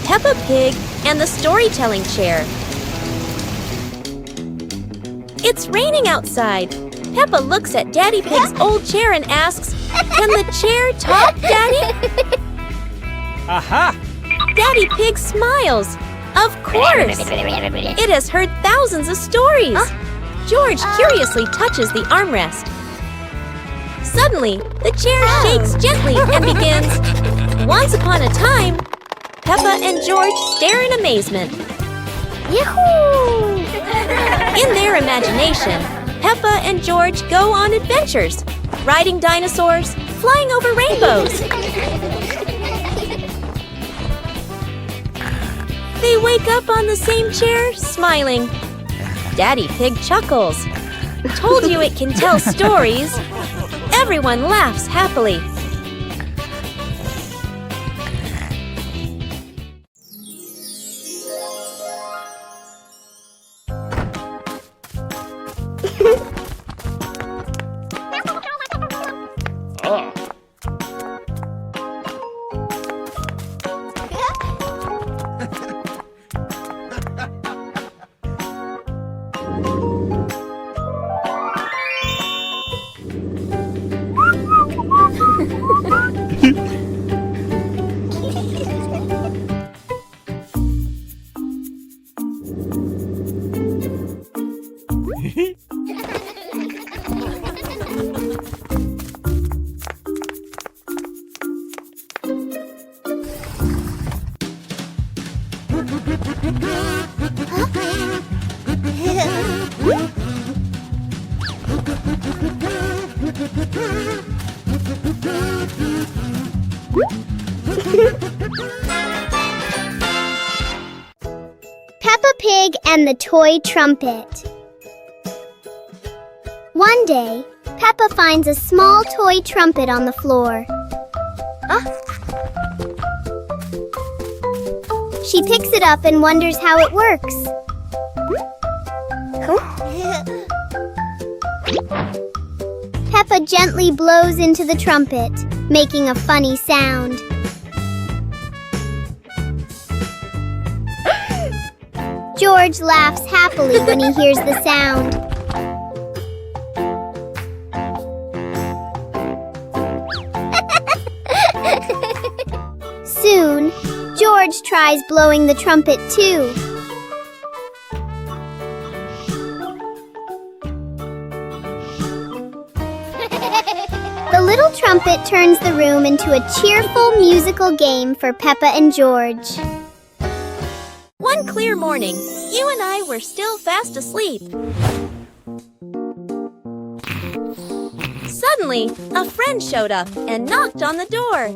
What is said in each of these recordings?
Peppa Pig and the Storytelling Chair. It's raining outside. Peppa looks at Daddy Pig's old chair and asks, "Can the chair talk, Daddy?" Aha! Daddy Pig smiles. Of course! It has heard thousands of stories. George curiously touches the armrest. Suddenly, the chair shakes gently and begins, "Once upon a time." Peppa and George stare in amazement. Yahoo! In their imagination, Peppa and George go on adventures, riding dinosaurs, flying over rainbows. They wake up on the same chair, smiling. Daddy Pig chuckles. Told you it can tell stories. Everyone laughs happily. Peppa Pig and the Toy Trumpet. One day, Peppa finds a small toy trumpet on the floor. She picks it up and wonders how it works. Peppa gently blows into the trumpet, making a funny sound. George laughs happily when he hears the sound. Soon, George tries blowing the trumpet too. The little trumpet turns the room into a cheerful musical game for Peppa and George. One clear morning, you and I were still fast asleep. Suddenly, a friend showed up and knocked on the door.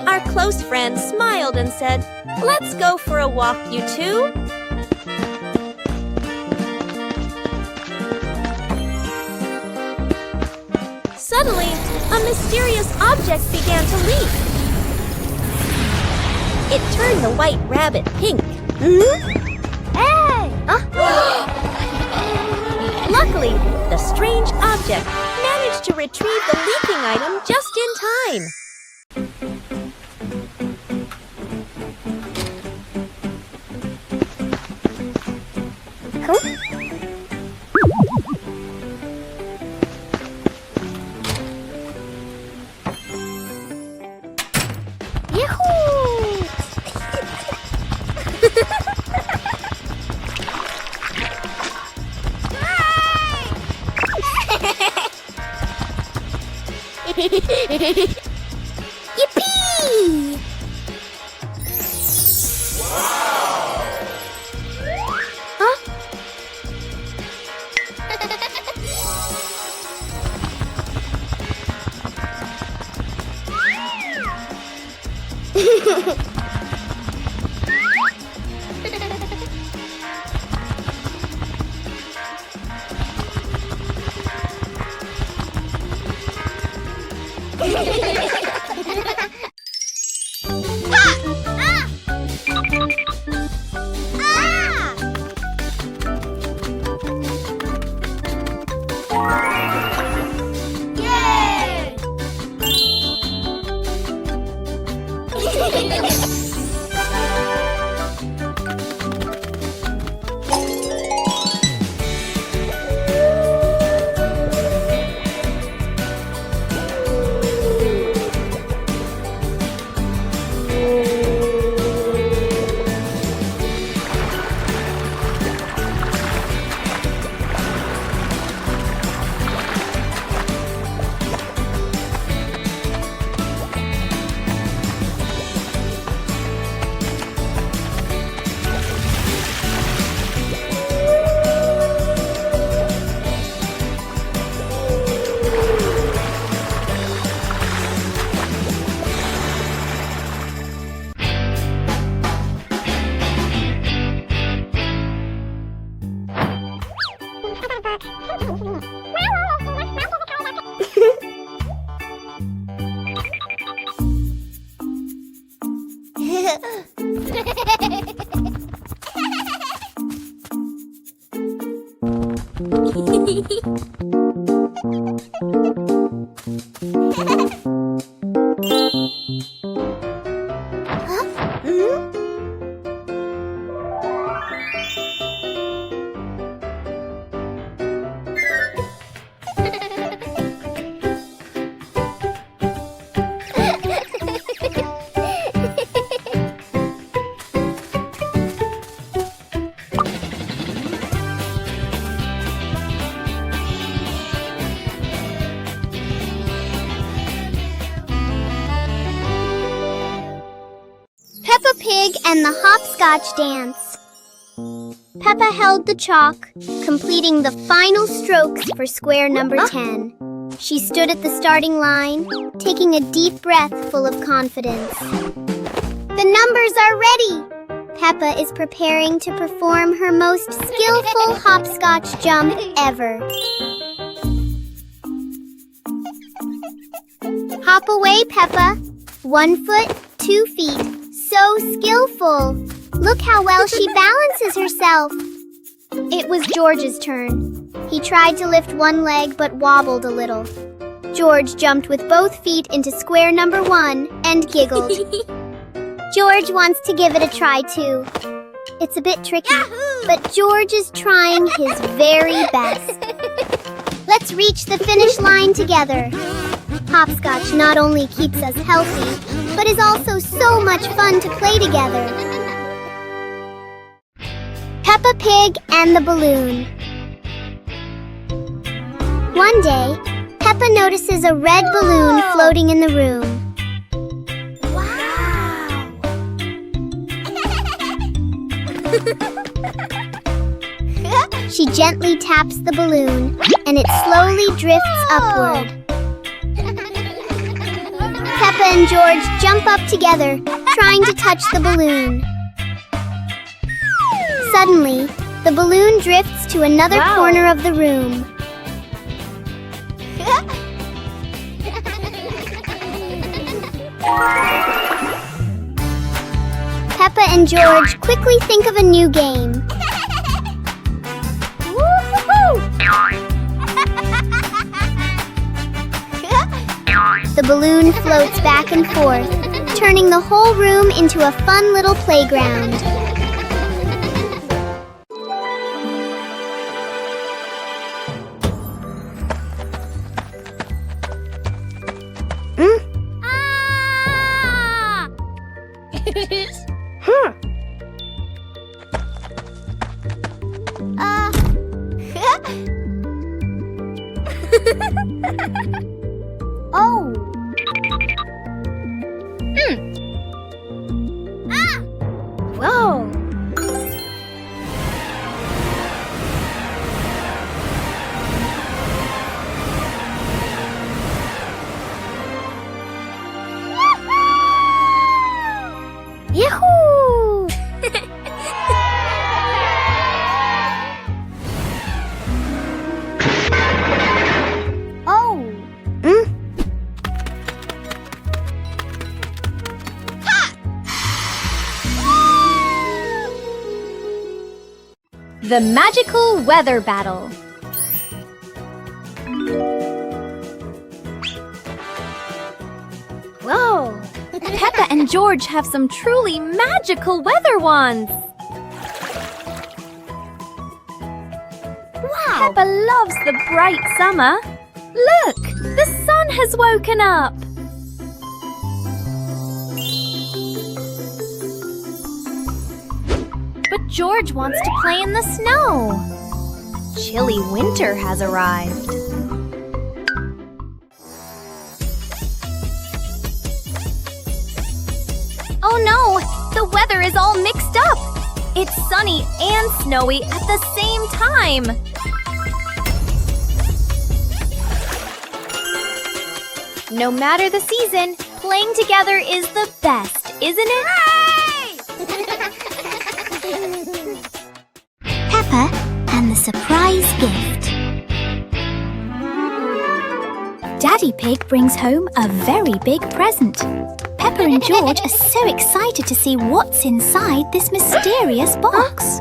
Our close friend smiled and said, "Let's go for a walk, you two." Suddenly, a mysterious object began to leak. It turned the white rabbit pink. Hey! Luckily, the strange object managed to retrieve the leaking item just in time. Yippee! Peppa Pig and the Hopscotch Dance. Peppa held the chalk, completing the final strokes for square number 10. She stood at the starting line, taking a deep breath full of confidence. The numbers are ready! Peppa is preparing to perform her most skillful hopscotch jump ever. Hop away, Peppa. 1 foot, 2 feet. So skillful. Look how well she balances herself. It was George's turn. He tried to lift one leg but wobbled a little. George jumped with both feet into square number 1 and giggled. George wants to give it a try too. It's a bit tricky, but George is trying his very best. Let's reach the finish line together. Hopscotch not only keeps us healthy, but is also so much fun to play together. Peppa Pig and the Balloon. One day, Peppa notices a red balloon floating in the room. Wow! She gently taps the balloon, and it slowly drifts upward. Peppa and George jump up together, trying to touch the balloon. Suddenly, the balloon drifts to another corner of the room. Peppa and George quickly think of a new game. The balloon floats back and forth, turning the whole room into a fun little playground. Oh! Whoa! Yahoo! Oh! The magical weather battle. Whoa! Peppa and George have some truly magical weather wands. Wow! Peppa loves the bright summer. Look! The sun has woken up. But George wants to play in the snow. Chilly winter has arrived. Oh no! The weather is all mixed up! It's sunny and snowy at the same time! No matter the season, playing together is the best, isn't it? Peppa and the surprise gift. Daddy Pig brings home a very big present. Peppa and George are so excited to see what's inside this mysterious box.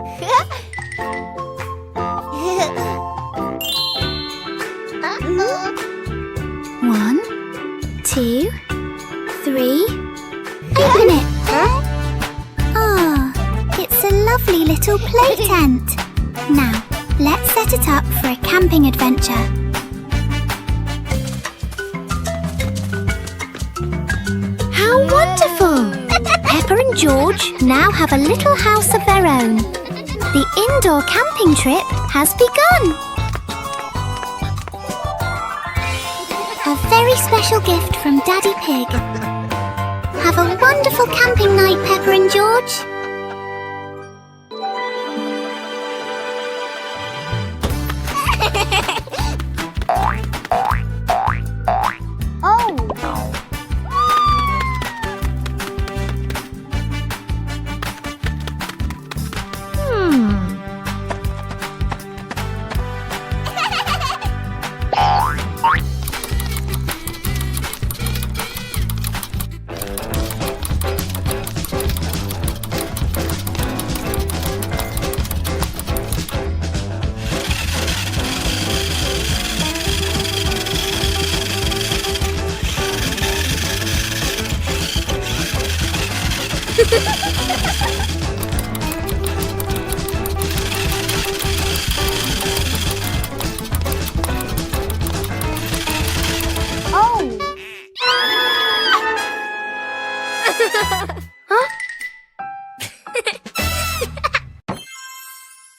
One, 2, 3. Open it! Ah, it's a lovely little play tent. Now, let's set it up for a camping adventure. How wonderful! Peppa and George now have a little house of their own. The indoor camping trip has begun. A very special gift from Daddy Pig. Have a wonderful camping night, Peppa and George.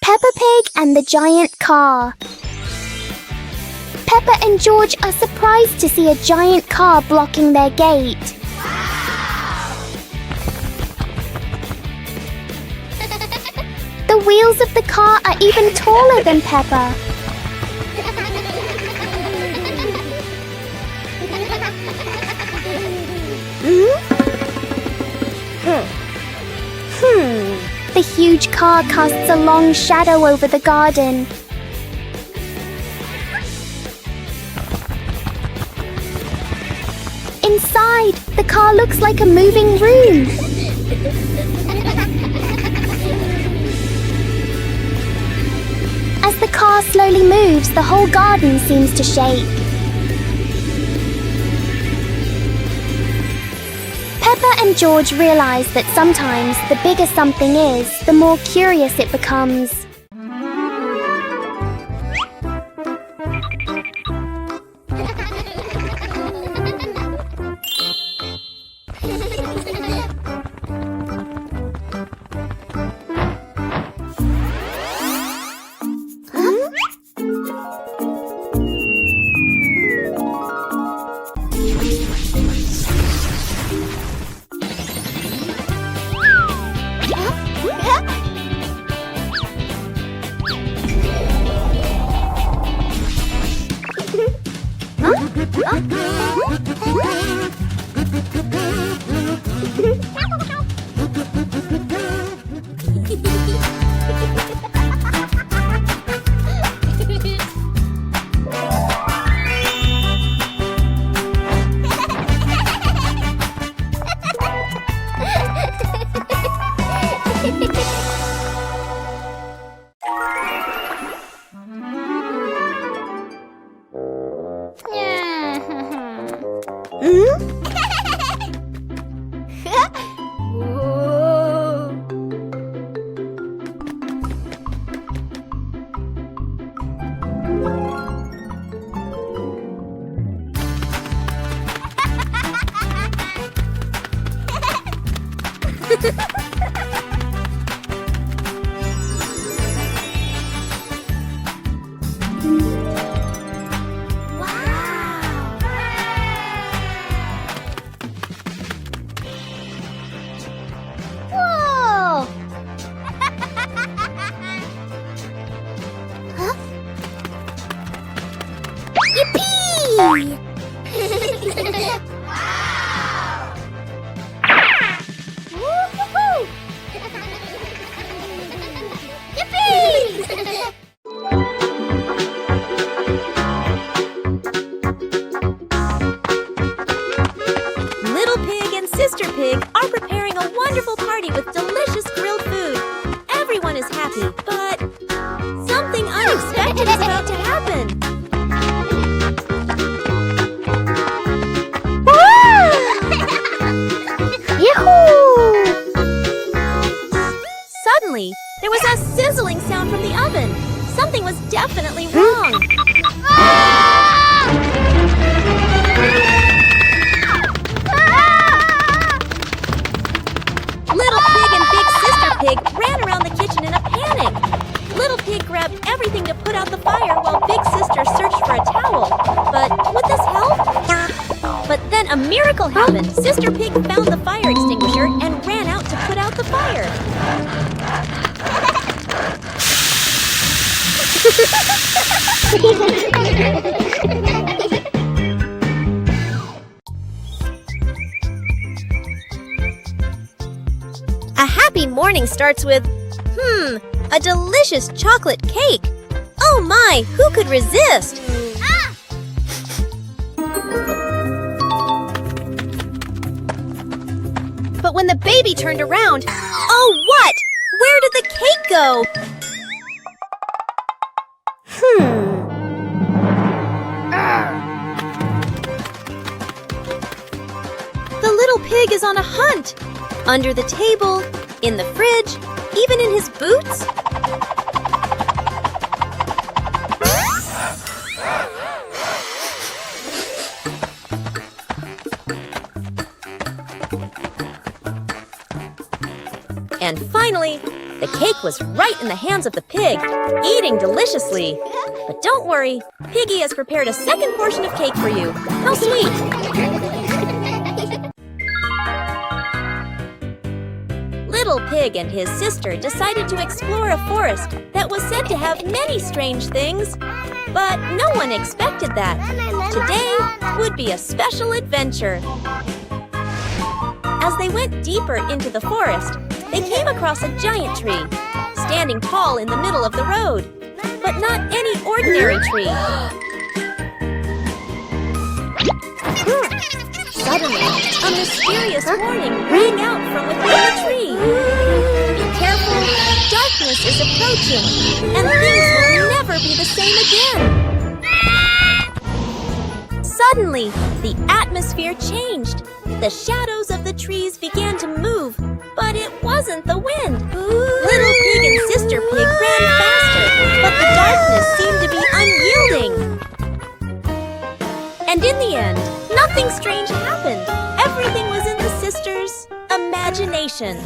Peppa Pig and the giant car. Peppa and George are surprised to see a giant car blocking their gate. The wheels of the car are even taller than Peppa. The huge car casts a long shadow over the garden. Inside, the car looks like a moving room. As the car slowly moves, the whole garden seems to shake. Peppa and George realize that sometimes the bigger something is, the more curious it becomes. Whoa! Huh? Yippee! Woo-hoo-hoo! Yippee! Little Pig and Sister Pig are preparing a wonderful party with delicious grilled food. Everyone is happy, but something unexpected is about to happen. Yahoo! Suddenly, there was a sizzling sound from the oven. Something was definitely wrong. Little Pig and Big Sister Pig ran around the kitchen in a panic. Little Pig grabbed everything to put out the fire while Big Sister searched for a towel. But would this help? But then a miracle happened. Sister Pig found the fire extinguisher and ran out to put out the fire. A happy morning starts with, a delicious chocolate cake. Oh my, who could resist? But when the baby turned around, oh what? Where did the cake go? The little pig is on a hunt. Under the table, in the fridge, even in his boots. And finally, the cake was right in the hands of the pig, eating deliciously. But don't worry, Piggy has prepared a second portion of cake for you. How sweet! Little Pig and his sister decided to explore a forest that was said to have many strange things. But no one expected that. Today would be a special adventure. As they went deeper into the forest, they came across a giant tree, standing tall in the middle of the road. But not any ordinary tree. Suddenly, a mysterious warning rang out from within the tree. Be careful, darkness is approaching, and things will never be the same again. Suddenly, the atmosphere changed. The shadows of the trees began to move, but it wasn't the wind. Little Pig and Sister Pig ran faster, but the darkness seemed to be unyielding. And in the end, nothing strange happened. Everything was in the sisters' imagination.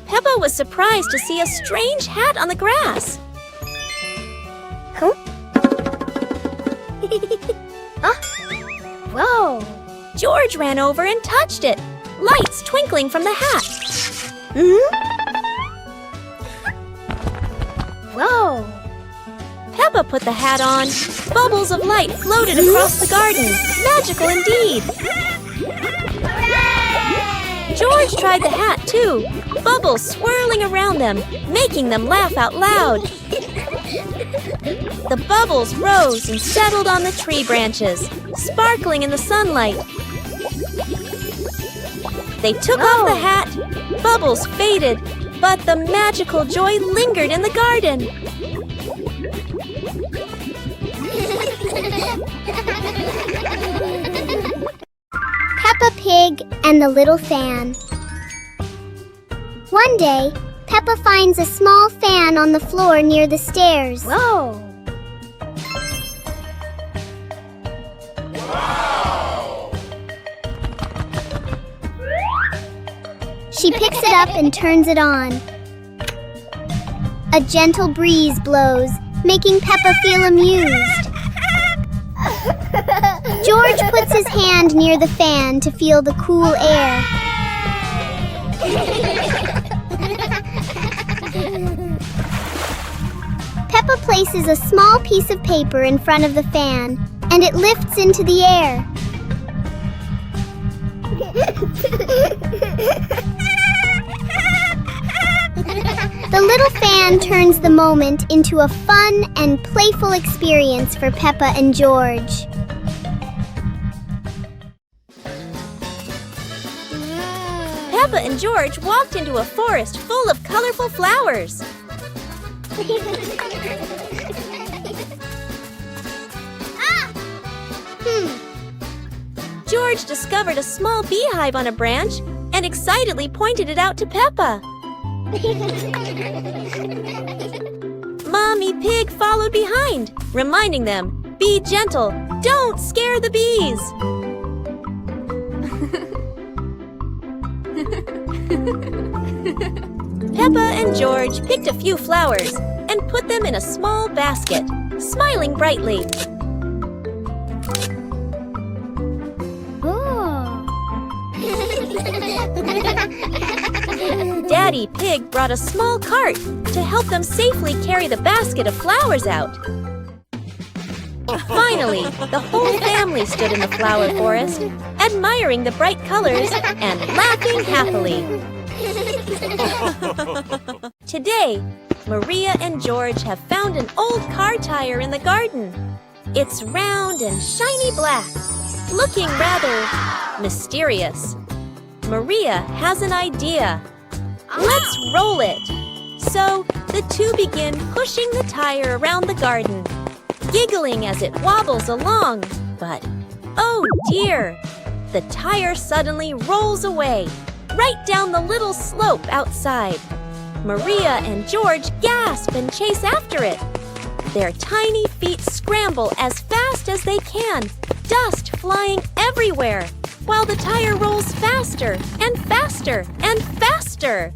Peppa was surprised to see a strange hat on the grass. Huh? Whoa! George ran over and touched it, lights twinkling from the hat. Whoa! Peppa put the hat on. Bubbles of light floated across the garden. Magical indeed. George tried the hat too, bubbles swirling around them, making them laugh out loud. The bubbles rose and settled on the tree branches, sparkling in the sunlight. They took off the hat, bubbles faded, But the magical joy lingered in the garden. Peppa Pig and the Little Fan. One day, Peppa finds a small fan on the floor near the stairs. Whoa! She picks it up and turns it on. A gentle breeze blows, making Peppa feel amused. George puts his hand near the fan to feel the cool air. Peppa places a small piece of paper in front of the fan, and it lifts into the air. The little fan turns the moment into a fun and playful experience for Peppa and George. Peppa and George walked into a forest full of colorful flowers. George discovered a small beehive on a branch and excitedly pointed it out to Peppa. Mommy Pig followed behind, reminding them, "Be gentle, don't scare the bees." Peppa and George picked a few flowers and put them in a small basket, smiling brightly. Daddy Pig brought a small cart to help them safely carry the basket of flowers out. Finally, the whole family stood in the flower forest, admiring the bright colors and laughing happily. Today, Maria and George have found an old car tire in the garden. It's round and shiny black, looking rather mysterious. Maria has an idea. Let's roll it. So the two begin pushing the tire around the garden, giggling as it wobbles along. But, oh dear, the tire suddenly rolls away, right down the little slope outside. Maria and George gasp and chase after it. Their tiny feet scramble as fast as they can, dust flying everywhere, while the tire rolls faster and faster and faster.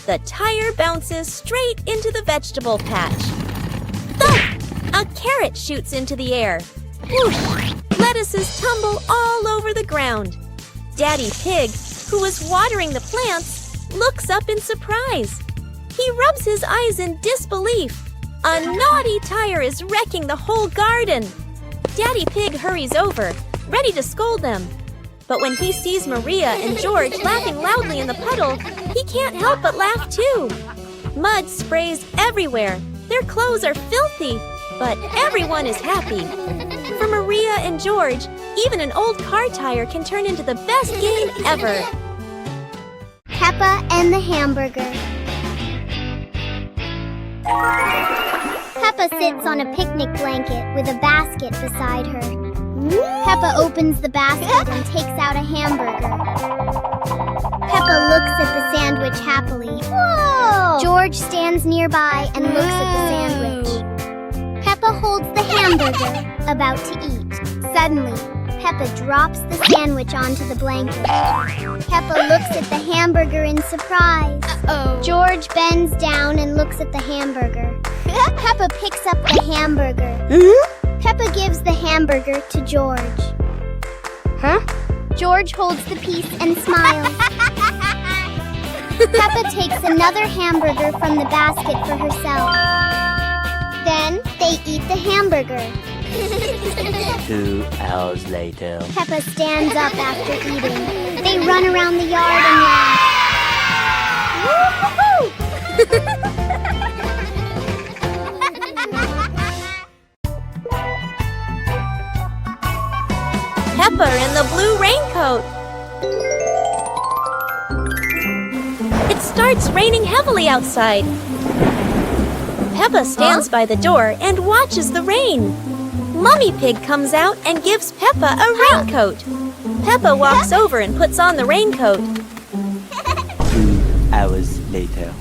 The tire bounces straight into the vegetable patch. Thump! A carrot shoots into the air. Whoosh! Lettuces tumble all over the ground. Daddy Pig, who was watering the plants, looks up in surprise. He rubs his eyes in disbelief. A naughty tire is wrecking the whole garden. Daddy Pig hurries over, ready to scold them. But when he sees Maria and George laughing loudly in the puddle, he can't help but laugh too. Mud sprays everywhere. Their clothes are filthy, but everyone is happy. For Maria and George, even an old car tire can turn into the best game ever. Peppa and the hamburger. Peppa sits on a picnic blanket with a basket beside her. Peppa opens the basket and takes out a hamburger. Peppa looks at the sandwich happily. Whoa! George stands nearby and looks at the sandwich. Peppa holds the hamburger, about to eat. Suddenly, Peppa drops the sandwich onto the blanket. Peppa looks at the hamburger in surprise. George bends down and looks at the hamburger. Peppa picks up the hamburger. Peppa gives the hamburger to George. George holds the piece and smiles. Peppa takes another hamburger from the basket for herself. Then they eat the hamburger. 2 hours later. Peppa stands up after eating. They run around the yard and laugh. Woo-hoo-hoo! Peppa in the blue raincoat. It starts raining heavily outside. Peppa stands by the door and watches the rain. Mummy Pig comes out and gives Peppa a raincoat. Peppa walks over and puts on the raincoat. 2 hours later.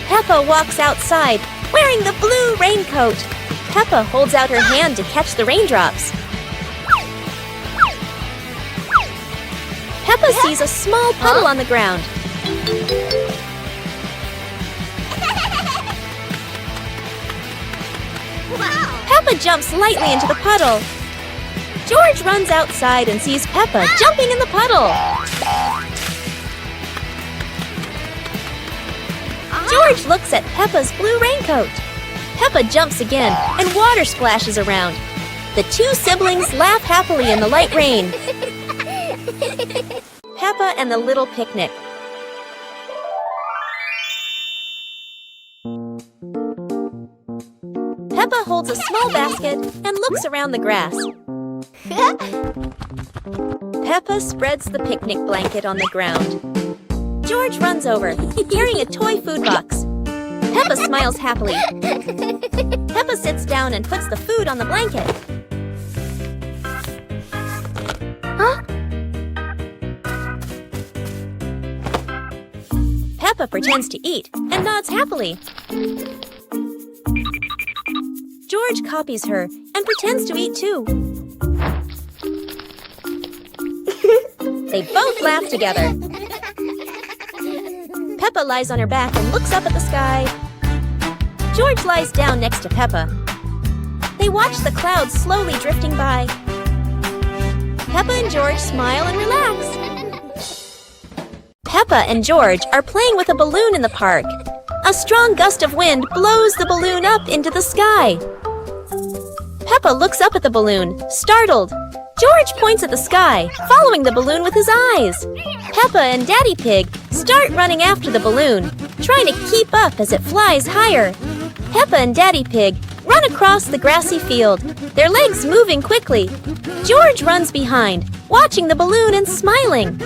Peppa walks outside, wearing the blue raincoat. Peppa holds out her hand to catch the raindrops. Peppa sees a small puddle on the ground. Peppa jumps lightly into the puddle. George runs outside and sees Peppa jumping in the puddle. George looks at Peppa's blue raincoat. Peppa jumps again and water splashes around. The two siblings laugh happily in the light rain. Peppa and the Little Picnic. Peppa holds a small basket and looks around the grass. Peppa spreads the picnic blanket on the ground. George runs over, carrying a toy food box. Peppa smiles happily. Peppa sits down and puts the food on the blanket. Peppa pretends to eat and nods happily. George copies her and pretends to eat too. They both laugh together. Peppa lies on her back and looks up at the sky. George lies down next to Peppa. They watch the clouds slowly drifting by. Peppa and George smile and relax. Peppa and George are playing with a balloon in the park. A strong gust of wind blows the balloon up into the sky. Peppa looks up at the balloon, startled. George points at the sky, following the balloon with his eyes. Peppa and Daddy Pig start running after the balloon, trying to keep up as it flies higher. Peppa and Daddy Pig run across the grassy field, their legs moving quickly. George runs behind, watching the balloon and smiling.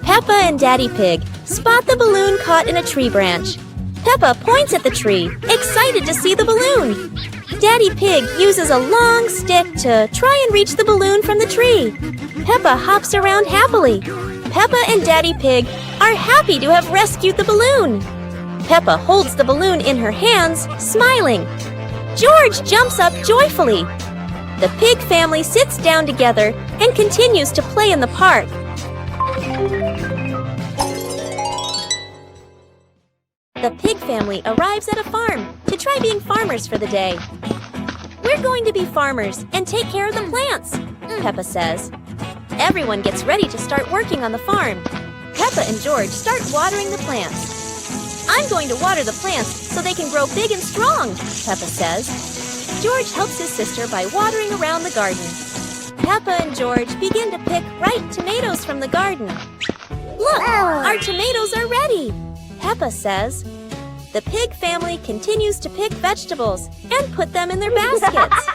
Peppa and Daddy Pig spot the balloon caught in a tree branch. Peppa points at the tree, excited to see the balloon. Daddy Pig uses a long stick to try and reach the balloon from the tree. Peppa hops around happily. Peppa and Daddy Pig are happy to have rescued the balloon. Peppa holds the balloon in her hands, smiling. George jumps up joyfully. The pig family sits down together and continues to play in the park. The pig family arrives at a farm to try being farmers for the day. We're going to be farmers and take care of the plants, Peppa says. Everyone gets ready to start working on the farm. Peppa and George start watering the plants. I'm going to water the plants so they can grow big and strong, Peppa says. George helps his sister by watering around the garden. Peppa and George begin to pick ripe tomatoes from the garden. Look, our tomatoes are ready, Peppa says. The pig family continues to pick vegetables and put them in their baskets.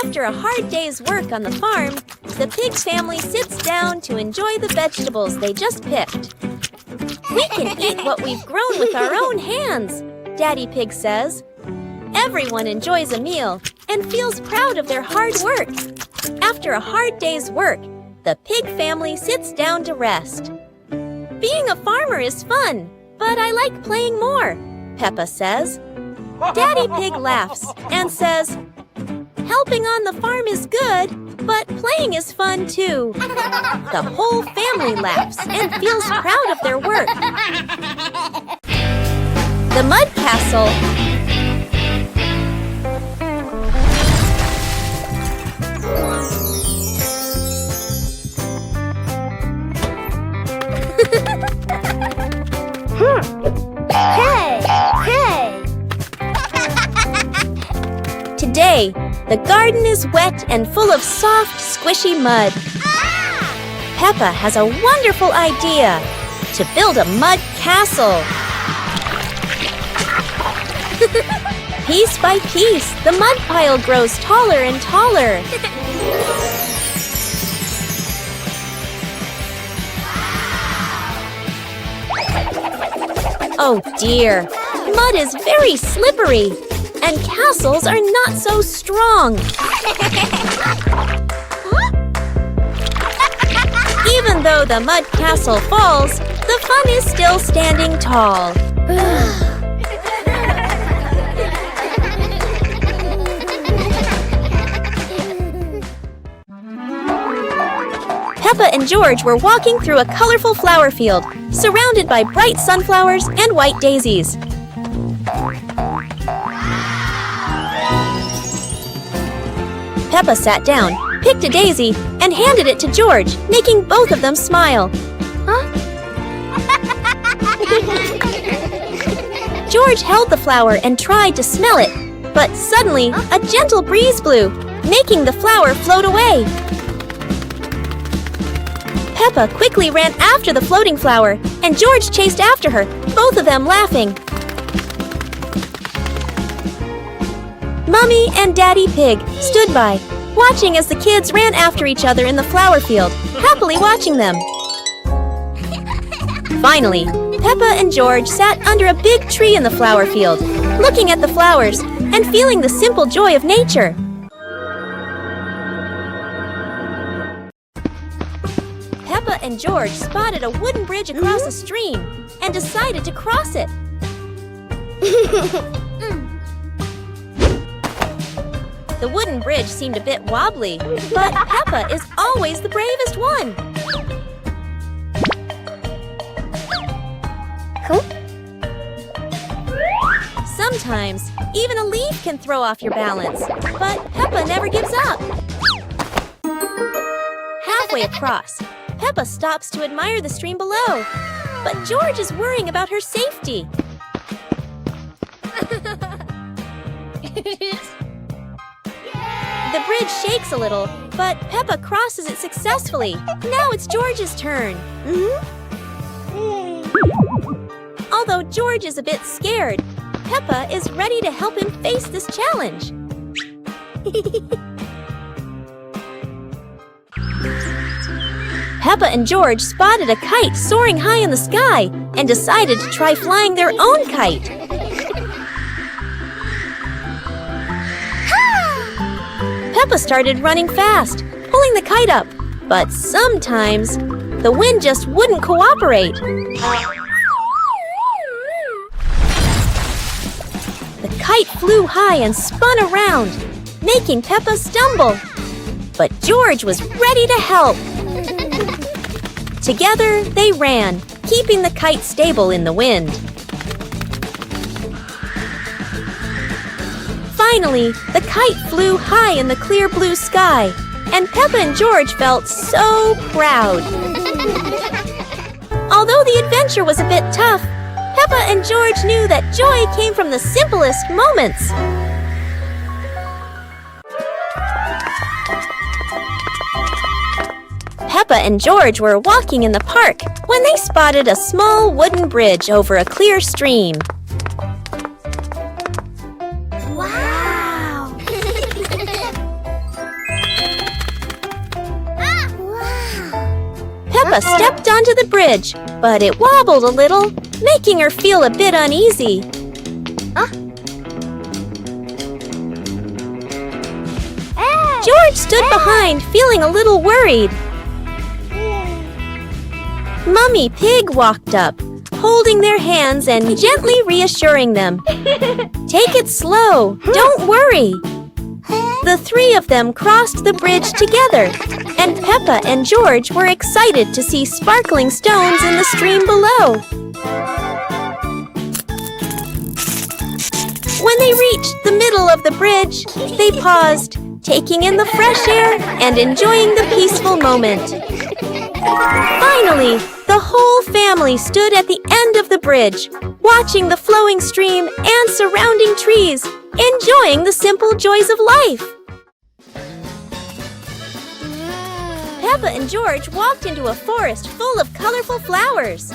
After a hard day's work on the farm, the pig family sits down to enjoy the vegetables they just picked. We can eat what we've grown with our own hands, Daddy Pig says. Everyone enjoys a meal and feels proud of their hard work. After a hard day's work, the pig family sits down to rest. Being a farmer is fun, but I like playing more, Peppa says. Daddy Pig laughs and says, helping on the farm is good, but playing is fun too. The whole family laughs and feels proud of their work. The Mud Castle. Hey! Today, the garden is wet and full of soft, squishy mud. Peppa has a wonderful idea to build a mud castle. Piece by piece, the mud pile grows taller and taller. Oh dear, mud is very slippery, and castles are not so strong. Even though the mud castle falls, the fun is still standing tall. Peppa and George were walking through a colorful flower field, surrounded by bright sunflowers and white daisies. Peppa sat down, picked a daisy, and handed it to George, making both of them smile. George held the flower and tried to smell it, but suddenly a gentle breeze blew, making the flower float away. Peppa quickly ran after the floating flower, and George chased after her, both of them laughing. Mummy and Daddy Pig stood by, watching as the kids ran after each other in the flower field, happily watching them. Finally, Peppa and George sat under a big tree in the flower field, looking at the flowers and feeling the simple joy of nature. Peppa and George spotted a wooden bridge across a stream and decided to cross it. The wooden bridge seemed a bit wobbly, but Peppa is always the bravest one. Sometimes, even a leaf can throw off your balance, but Peppa never gives up. Halfway across, Peppa stops to admire the stream below, but George is worrying about her safety. The bridge shakes a little, but Peppa crosses it successfully. Now it's George's turn. Although George is a bit scared, Peppa is ready to help him face this challenge. Peppa and George spotted a kite soaring high in the sky and decided to try flying their own kite. Peppa started running fast, pulling the kite up, but sometimes the wind just wouldn't cooperate. The kite flew high and spun around, making Peppa stumble. But George was ready to help. Together, they ran, keeping the kite stable in the wind. Finally, the kite flew high in the clear blue sky, and Peppa and George felt so proud. Although the adventure was a bit tough, Peppa and George knew that joy came from the simplest moments. Peppa and George were walking in the park when they spotted a small wooden bridge over a clear stream. Wow! Peppa stepped onto the bridge, but it wobbled a little, making her feel a bit uneasy. George stood behind, feeling a little worried. Mummy Pig walked up, holding their hands and gently reassuring them. Take it slow, don't worry. The three of them crossed the bridge together, and Peppa and George were excited to see sparkling stones in the stream below. When they reached the middle of the bridge, they paused, taking in the fresh air and enjoying the peaceful moment. Finally, the whole family stood at the end of the bridge, watching the flowing stream and surrounding trees, enjoying the simple joys of life. Peppa and George walked into a forest full of colorful flowers.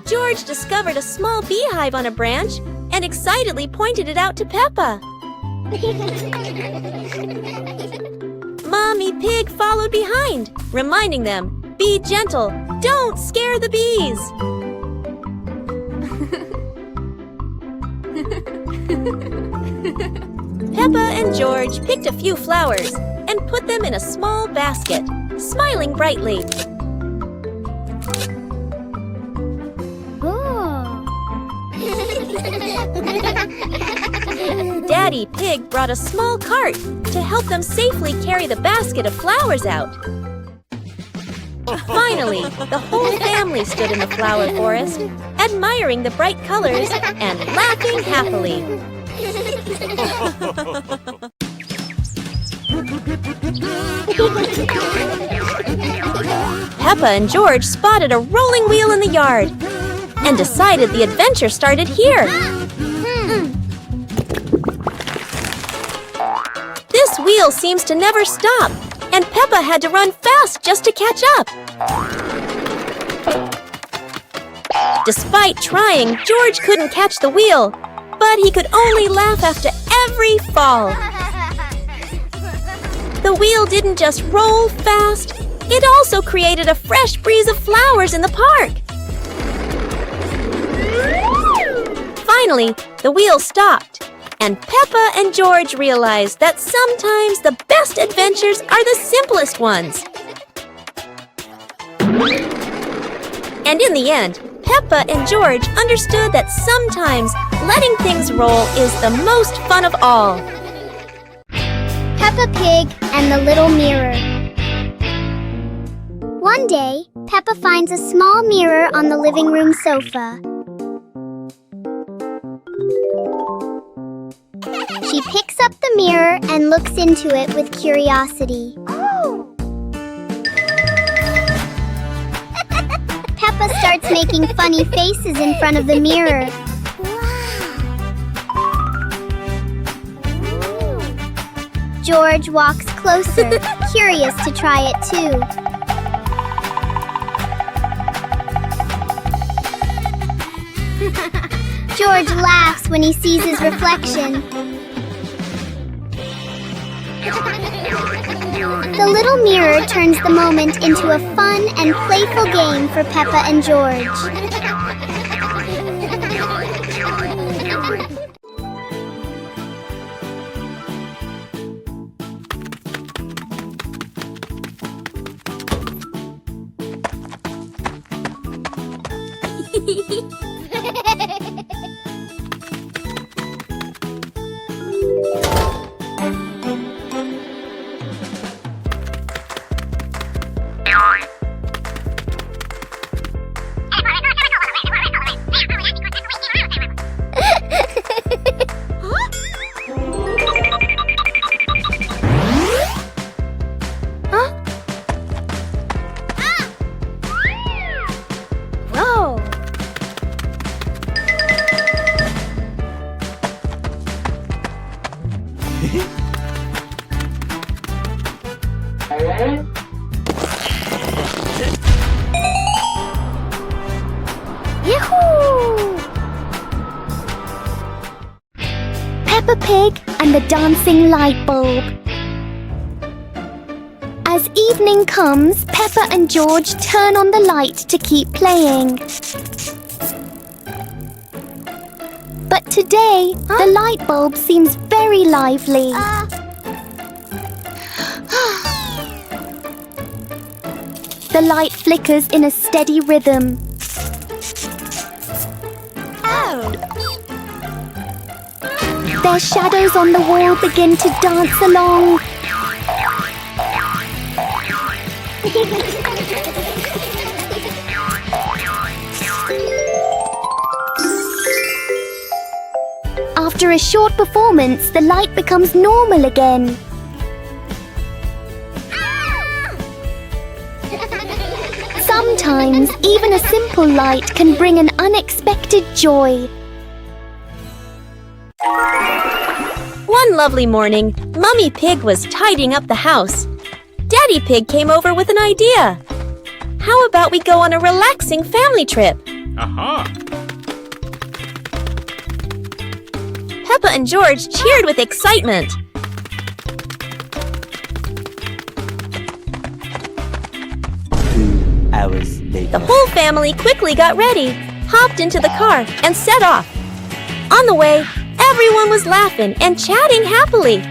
George discovered a small beehive on a branch and excitedly pointed it out to Peppa. Mommy Pig followed behind, reminding them, "Be gentle, don't scare the bees." Peppa and George picked a few flowers and put them in a small basket, smiling brightly. Daddy Pig brought a small cart to help them safely carry the basket of flowers out. Finally, the whole family stood in the flower forest, admiring the bright colors and laughing happily. Peppa and George spotted a rolling wheel in the yard and decided the adventure started here. This wheel seems to never stop, and Peppa had to run fast just to catch up. Despite trying, George couldn't catch the wheel, but he could only laugh after every fall. The wheel didn't just roll fast, it also created a fresh breeze of flowers in the park. Finally, the wheel stopped, and Peppa and George realized that sometimes the best adventures are the simplest ones. And in the end, Peppa and George understood that sometimes letting things roll is the most fun of all. Peppa Pig and the Little Mirror. One day, Peppa finds a small mirror on the living room sofa. She picks up the mirror and looks into it with curiosity. Peppa starts making funny faces in front of the mirror. George walks closer, curious to try it too. George laughs when he sees his reflection. The little mirror turns the moment into a fun and playful game for Peppa and George. Peppa Pig and the Dancing Light Bulb. As evening comes, Peppa and George turn on the light to keep playing. But today, the light bulb seems very lively. The light flickers in a steady rhythm. Their shadows on the wall begin to dance along. After a short performance, the light becomes normal again. Sometimes, even a simple light can bring an unexpected joy. One lovely morning, Mummy Pig was tidying up the house. Daddy Pig came over with an idea. How about we go on a relaxing family trip? Peppa and George cheered with excitement. hours later. The whole family quickly got ready, hopped into the car, and set off. On the way, everyone was laughing and chatting happily.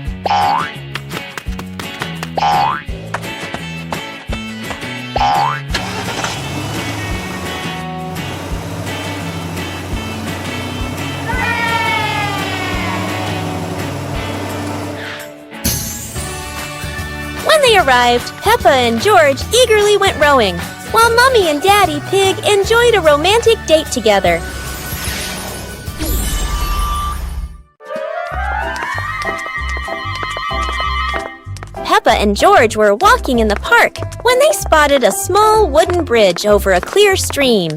When they arrived, Peppa and George eagerly went rowing, while Mummy and Daddy Pig enjoyed a romantic date together. Peppa and George were walking in the park when they spotted a small wooden bridge over a clear stream.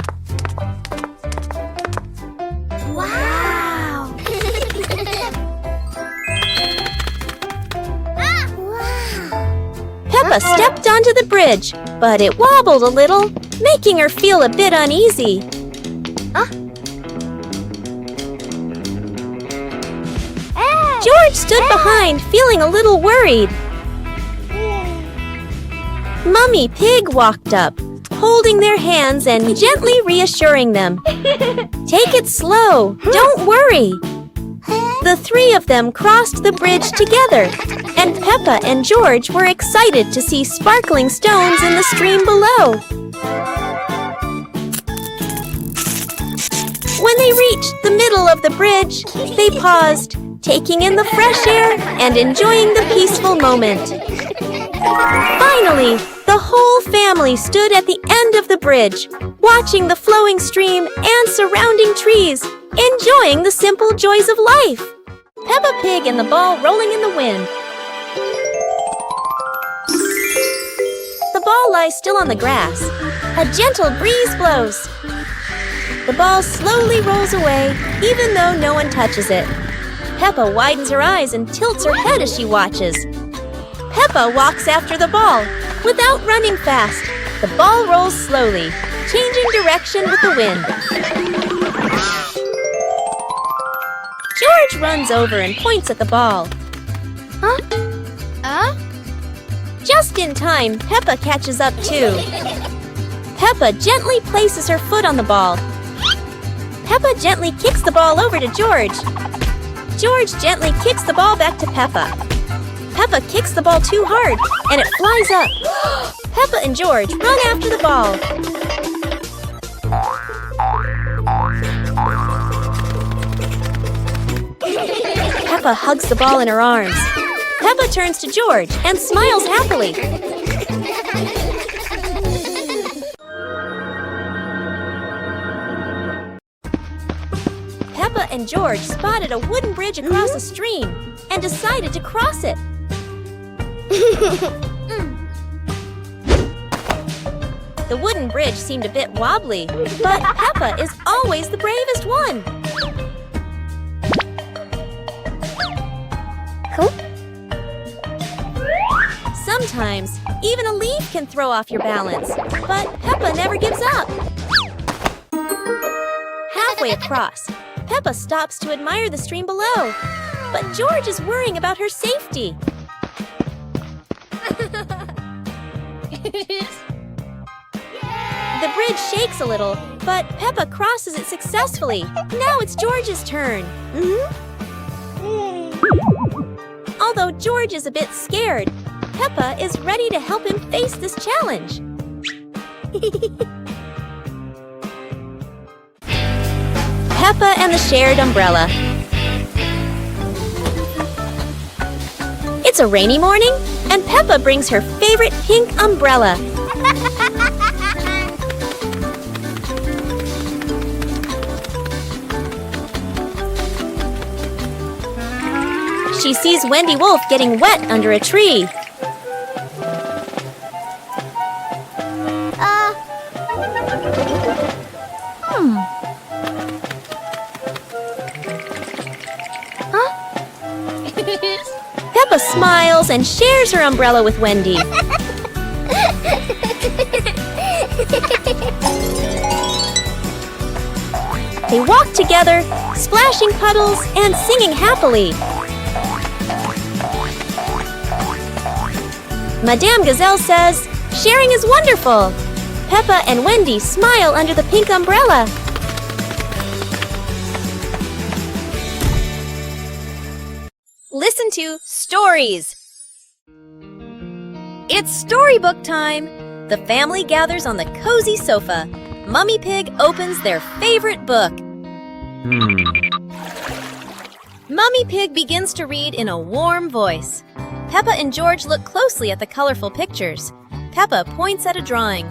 Wow! Peppa stepped onto the bridge, but it wobbled a little, making her feel a bit uneasy. George stood behind, feeling a little worried. Mummy Pig walked up, holding their hands and gently reassuring them. Take it slow, don't worry. The three of them crossed the bridge together, and Peppa and George were excited to see sparkling stones in the stream below. When they reached the middle of the bridge, they paused, taking in the fresh air and enjoying the peaceful moment. Finally, the whole family stood at the end of the bridge, watching the flowing stream and surrounding trees, enjoying the simple joys of life. Peppa Pig and the ball rolling in the wind. The ball lies still on the grass. A gentle breeze blows. The ball slowly rolls away, even though no one touches it. Peppa widens her eyes and tilts her head as she watches. Peppa walks after the ball. Without running fast, the ball rolls slowly, changing direction with the wind. George runs over and points at the ball. Just in time, Peppa catches up too. Peppa gently places her foot on the ball. Peppa gently kicks the ball over to George. George gently kicks the ball back to Peppa. Peppa kicks the ball too hard, and it flies up. Peppa and George run after the ball. Peppa hugs the ball in her arms. Peppa turns to George and smiles happily. Peppa and George spotted a wooden bridge across a stream and decided to cross it. The wooden bridge seemed a bit wobbly, but Peppa is always the bravest one. Sometimes, even a leaf can throw off your balance, but Peppa never gives up. Halfway across, Peppa stops to admire the stream below, but George is worrying about her safety. The bridge shakes a little, but Peppa crosses it successfully. Now it's George's turn. Although George is a bit scared, Peppa is ready to help him face this challenge. Peppa and the shared umbrella. It's a rainy morning, and Peppa brings her favorite pink umbrella. She sees Wendy Wolf getting wet under a tree. Peppa smiles and shares her umbrella with Wendy. They walk together, splashing puddles and singing happily. Madame Gazelle says, "Sharing is wonderful." Peppa and Wendy smile under the pink umbrella. Listen to stories. It's storybook time. The family gathers on the cozy sofa. Mummy Pig opens their favorite book. Mummy Pig begins to read in a warm voice. Peppa and George look closely at the colorful pictures. Peppa points at a drawing.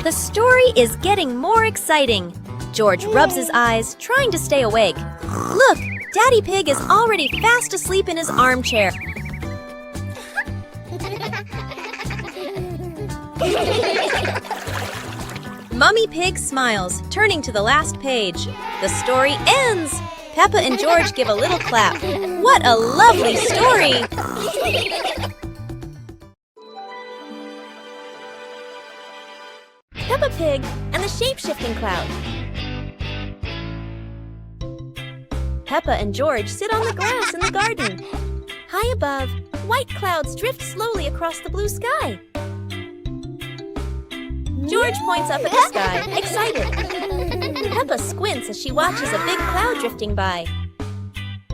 The story is getting more exciting. George rubs his eyes, trying to stay awake. Look, Daddy Pig is already fast asleep in his armchair. Mummy Pig smiles, turning to the last page. The story ends! Peppa and George give a little clap. What a lovely story! Peppa Pig and the shape-shifting cloud. Peppa and George sit on the grass in the garden. High above, white clouds drift slowly across the blue sky. George points up at the sky, excited. Peppa squints as she watches a big cloud drifting by.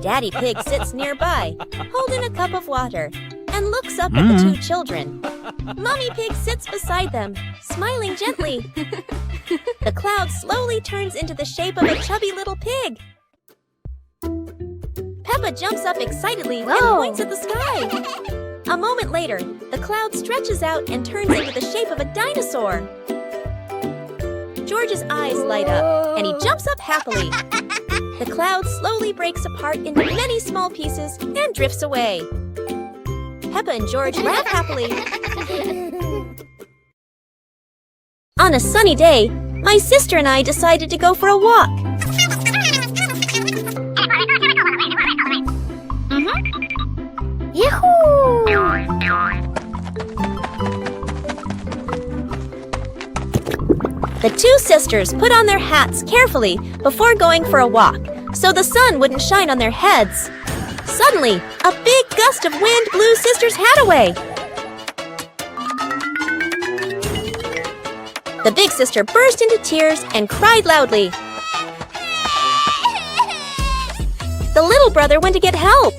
Daddy Pig sits nearby, holding a cup of water, and looks up at the two children. Mummy Pig sits beside them, smiling gently. The cloud slowly turns into the shape of a chubby little pig. Peppa jumps up excitedly and points at the sky. A moment later, the cloud stretches out and turns into the shape of a dinosaur. George's eyes light up, and he jumps up happily. The cloud slowly breaks apart into many small pieces and drifts away. Peppa and George laugh happily. On a sunny day, my sister and I decided to go for a walk. The two sisters put on their hats carefully before going for a walk, so the sun wouldn't shine on their heads. Suddenly, a big gust of wind blew Sister's hat away. The big sister burst into tears and cried loudly. The little brother went to get help.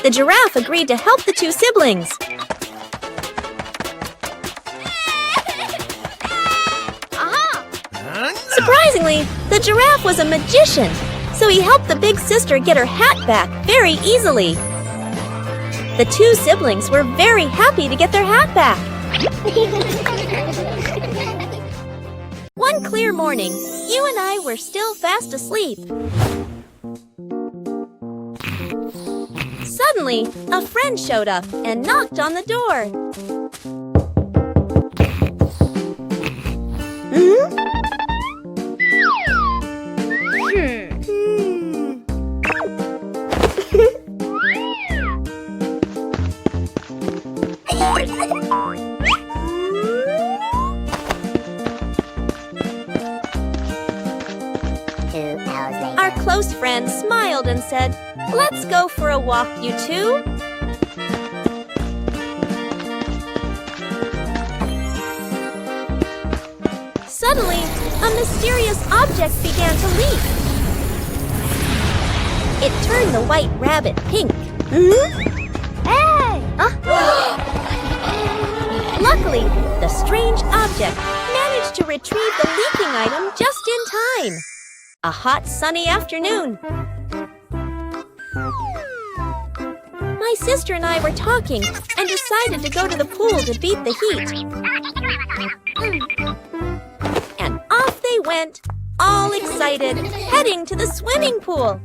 The giraffe agreed to help the two siblings. Surprisingly, the giraffe was a magician, so he helped the big sister get her hat back very easily. The two siblings were very happy to get their hat back. One clear morning, you and I were still fast asleep. Suddenly, a friend showed up and knocked on the door. Our close friend smiled and said, "Let's go for a walk, you two." Suddenly, a mysterious object began to leap. It turned the white rabbit pink. Hey! Luckily, the strange object managed to retrieve the leaking item just in time. A hot, sunny afternoon. My sister and I were talking and decided to go to the pool to beat the heat. And off they went, all excited, heading to the swimming pool.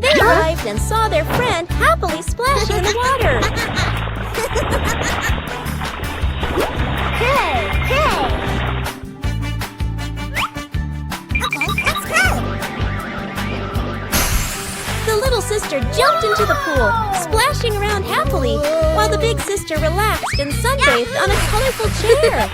They arrived and saw their friend happily splashing in the water. Hey! Okay, let's go! jumped into the pool, splashing around happily, while the big sister relaxed and sunbathed on a colorful chair.